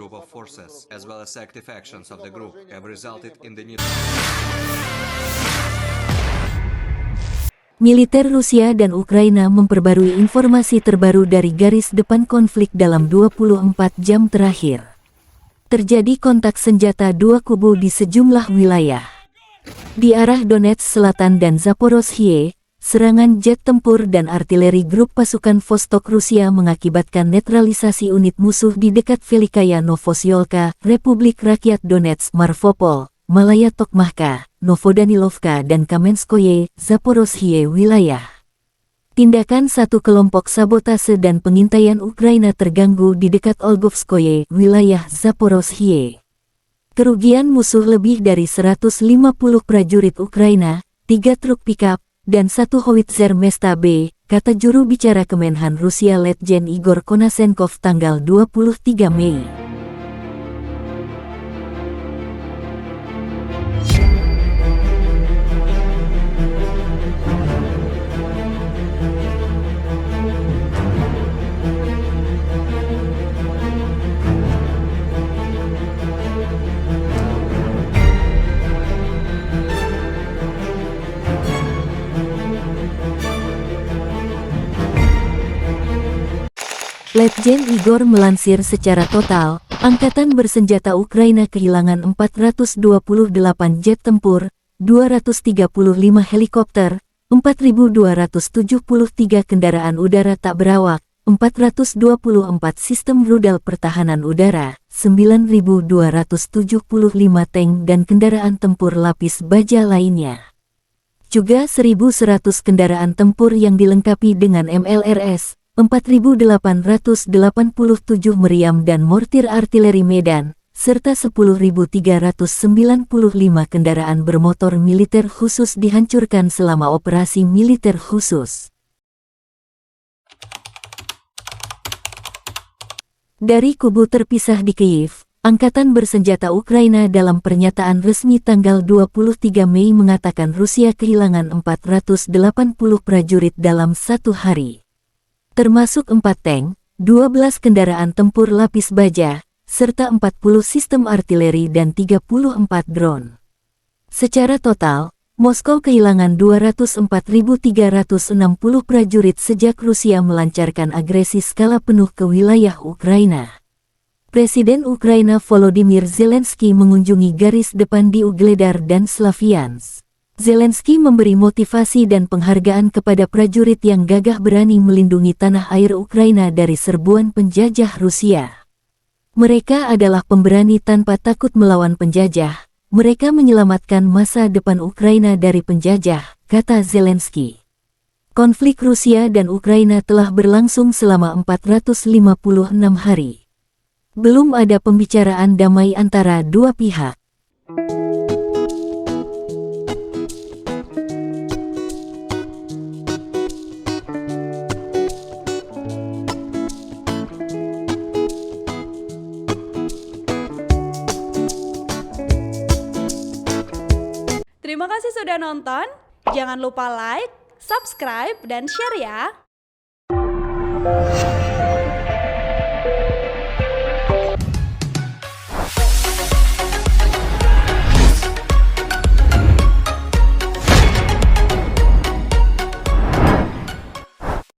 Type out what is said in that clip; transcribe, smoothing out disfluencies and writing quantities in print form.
group of forces, as well as active actions of the group, have resulted in the need. Militer Rusia dan Ukraina memperbarui informasi terbaru dari garis depan konflik dalam 24 jam terakhir. Terjadi kontak senjata dua kubu di sejumlah wilayah. Di arah Donetsk Selatan dan Zaporozhye, serangan jet tempur dan artileri grup pasukan Vostok Rusia mengakibatkan netralisasi unit musuh di dekat Velikaya Novosyolka, Republik Rakyat Donetsk, Marvopol, Malaya Tokmahka, Novodanilovka dan Kamenskoye, Zaporozhye wilayah. Tindakan satu kelompok sabotase dan pengintaian Ukraina terganggu di dekat Olgovskoye, wilayah Zaporozhye. Kerugian musuh lebih dari 150 prajurit Ukraina, 3 truk pickup, dan 1 howitzer Mesta B, kata juru bicara Kemenhan Rusia Letjen Igor Konasenkov tanggal 23 Mei. Letjen Igor melansir secara total, Angkatan Bersenjata Ukraina kehilangan 428 jet tempur, 235 helikopter, 4.273 kendaraan udara tak berawak, 424 sistem rudal pertahanan udara, 9.275 tank dan kendaraan tempur lapis baja lainnya. Juga 1.100 kendaraan tempur yang dilengkapi dengan MLRS, 4.887 meriam dan mortir artileri Medan, serta 10.395 kendaraan bermotor militer khusus dihancurkan selama operasi militer khusus. Dari kubu terpisah di Kyiv, Angkatan Bersenjata Ukraina dalam pernyataan resmi tanggal 23 Mei mengatakan Rusia kehilangan 480 prajurit dalam satu hari. Termasuk 4 tank, 12 kendaraan tempur lapis baja, serta 40 sistem artileri dan 34 drone. Secara total, Moskow kehilangan 204.360 prajurit sejak Rusia melancarkan agresi skala penuh ke wilayah Ukraina. Presiden Ukraina Volodymyr Zelensky mengunjungi garis depan di Ugledar dan Slaviansk. Zelensky memberi motivasi dan penghargaan kepada prajurit yang gagah berani melindungi tanah air Ukraina dari serbuan penjajah Rusia. Mereka adalah pemberani tanpa takut melawan penjajah. Mereka menyelamatkan masa depan Ukraina dari penjajah, kata Zelensky. Konflik Rusia dan Ukraina telah berlangsung selama 456 hari. Belum ada pembicaraan damai antara dua pihak. Terima kasih sudah nonton. Jangan lupa like, subscribe, dan share ya.